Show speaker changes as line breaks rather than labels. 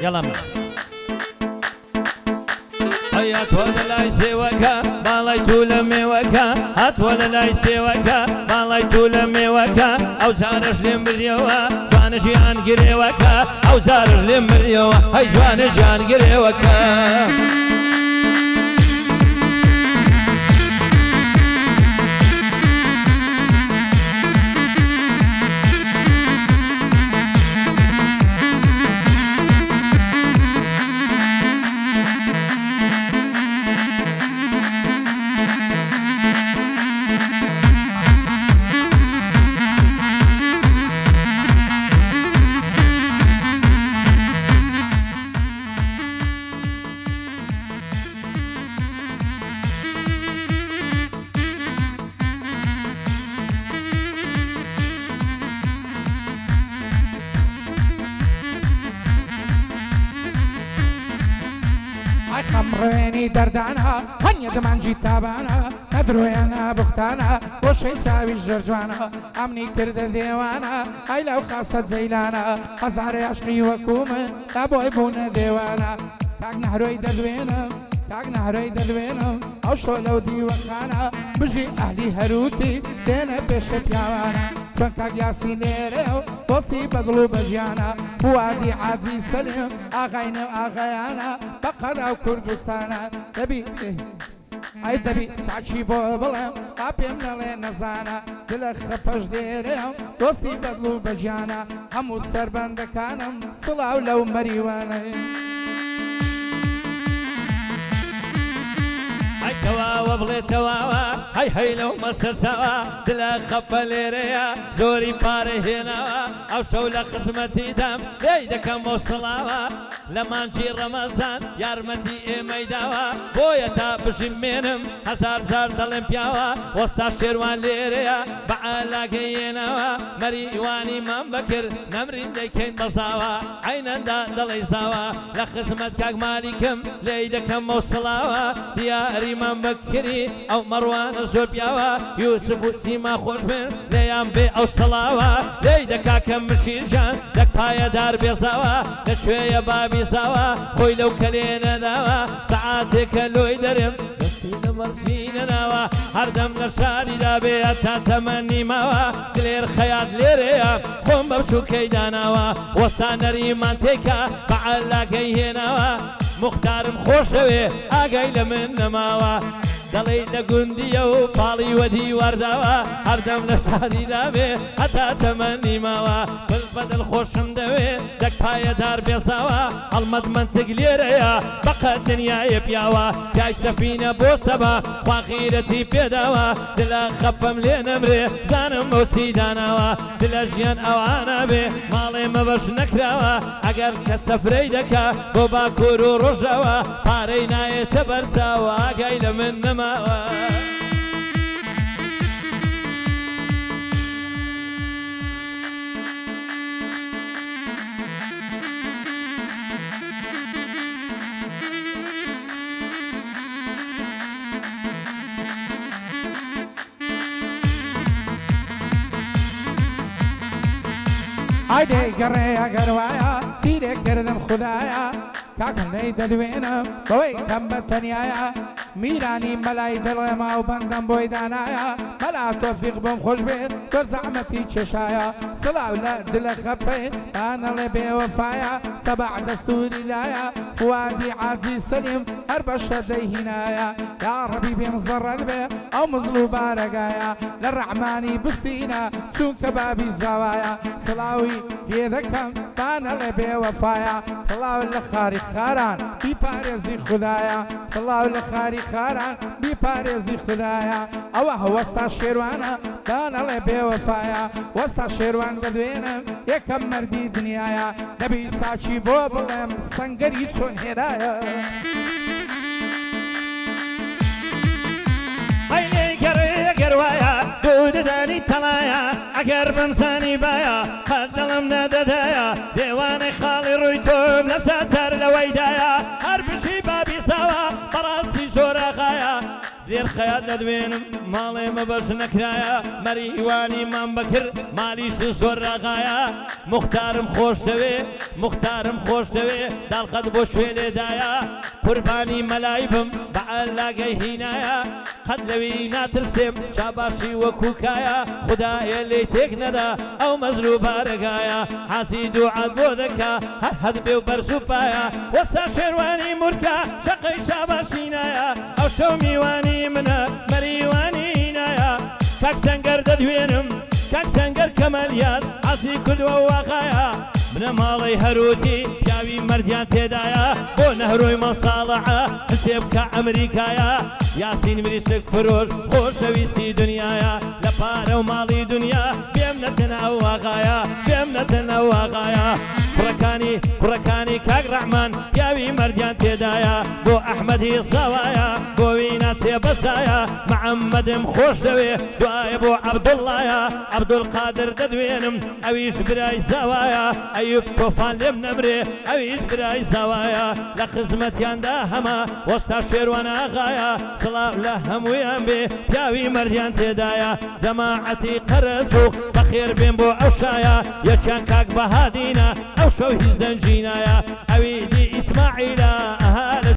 يلا هيا تولى لاي سواكا بالاي تولا ميوكا هتولى لاي سواكا بالاي تولا ميوكا او زارش لمريوا جوان جيان قريوكا او زارش لمريوا هاي جوان جيان قريوكا
خمريني دردانا هنيا دمان جيت تابانا ندرويانا بختانا وش يساوي الجرجانا امني كرد ديوانا هاي لو خاصت زيلانا هزار عشقي وكومن لابو يبون ديوانا تاق نهروي دلوينا تاق نهروي دلوينا او شو لو ديوانا بجي اهلي هروتي دينا بيش بياوانا فانكاك ياسين ليريو وصي بقلو بجيانا فوادي عزيز سليم اغاينا واغايانا بقرة وكردستانا دبي اي دبي ساعشي بوبلم قابيمنا لينا زانا دلخ خفش ديريو وصي بقلو بجيانا همو سربندكانم صلاو لو مريوانا
هاي تواوا بغلي تواوا هاي هاي لو مسسوا دلا خفليريا زوري باري هنا او شولا خصمتي دم ليدك موصلاوا لما نجي رمضان يارمتي ميداوا بويا تا بجمينم هزار زار دلمبياوا وسط شيروان ليريا بعلاقينا مريواني من بكر نمرين ديكين بصاوا عينا دا دليزاوا لخصمت كاك مالكم ليدك موصلاوا دياري من بكري او مروان زوبياوا يوسف وسيما خوش بن ليام بي او صلاوا ليدك كم مشيجان لك بايا دار بيزاوا لشوية بابي زاوا خوي لو كلينا داوا ساعاتك لو يدرم بسينا مرسينا ناوا هردم لشادي دابي اتا تمني ماوا دلير خياد ليريا خوم ببشو كيداناوا وستان ريمان تيكا بعلاقي هناوا مختارم خوشوي اقاي لمن نماوا دلي لقندي و بالي ودي ورداوا هردم لشادي دابي حتى تمني ماوا بالبدل خوشم دوي دك بايا دار بيصاوا المد منطق ليريا بقى الدنيا يبياوا ساي سفينة بوسبا واخيرتي بيداوا دلا خبم لينمري زانم وسيداناوا دلا جيان اوانا بي مالي مبش نكراوا اگر كسفري دكا بوبا كورو رجاوا بارينا يتبرزاوا اقاي لمن نماوا
هايدي قرية قروايا سيدي كردم خدايا كاكن ليدا دوينم بوي كم بتنيايا ميراني ملاي دلما وبندم بويدانايا ملا توفيق بم خوش بين كر زعمتي تشايا صلاة ولا دل خفين انا اللي بوفايا سبع دستوري لايا فؤادي عزيز سليم اربع شدي هنايا يا ربي بمزر البي او مظلوبة رقايا للرحماني بستينا سون كبابي الزوايا صلاوي في ذكم انا اللي بوفايا الله ولا خاري خاران بيبارزي خدايا الله ولا خاري خاران بيبارزي خدايا او هو وسط شيروانا دانا اللي بوفايا وسط شيروان بدوينم يكم مردي دنيايا نبي ساشي بوبلم سنگري چون هرايا
هاي قرية قروايا دود داني تلايا اگر بمساني بايا خدلم نددايا ديواني خالي رويتوب لساتر لويدايا هربشي بابي سوا براسي زورا غايا زێر خەیات دەدوێنم ماڵێ مەبەش نەکرایە مەریوانی مام بەکر مالیش زۆر ڕاغایە مختارم خۆش دەوێ مختارم خۆش دەوێ داڵقەت بۆ شوێ لێدایە قوربانی مەلای بم بە ئەلاگەی هینایە قەت لەوی ناترسێم شاباشی وەکوکایە خودایە لێ تێک نەدا ئەو مەزروو بارەگایە حاسی دوعات بۆ دەکا هەر هەد بێ و بەرزوپایە وەستا شێوانی مورکە شەقەی شاباشینایە ئەو شەو میوانی منە مەریوانی هینایە کاک سەنگەر دەدوێنم کاک سەنگەر کەمەلیات حاسی کردووە واقایە بنە ماڵی هەروتی پیاوی مەردیان تێدایە بۆ نەهروی مەساڵەعە حسێ بکە ئەمریکایە یاسین مریشک فرۆش خۆشەویستی دنیایە لە پارە و ماڵی دنیا بێم نەتەنە ئەو واقایە بێم نەتەنە واقایە کوڕەکانی کاک ڕەحمان پیاوی مەردیان تێدایە بۆ ئەحمەدی سەوایە بۆ وی ناچێ بەسایە محەممەدم خۆش دەوێ دوایە بۆ عەبدوڵڵایە عەبدوڵقادر دەدوێنم ئەویش برای سەوایە ئەیوب تۆفان لێم نەمرێ ئەویش برای سەوایە لە خزمەتیاندا هەمە وەستا شێروان ئاغایە سڵاو لە هەموویان بێ پیاوی مەردیان تێدایە جەماعەتی قەرەزوق بەخێر بێن بۆ ئەو شایە یەکیان کاک بەهادینە ئەو شەو هیچ دەنجینایە ئەوی دی ئیسماعیلە ئەها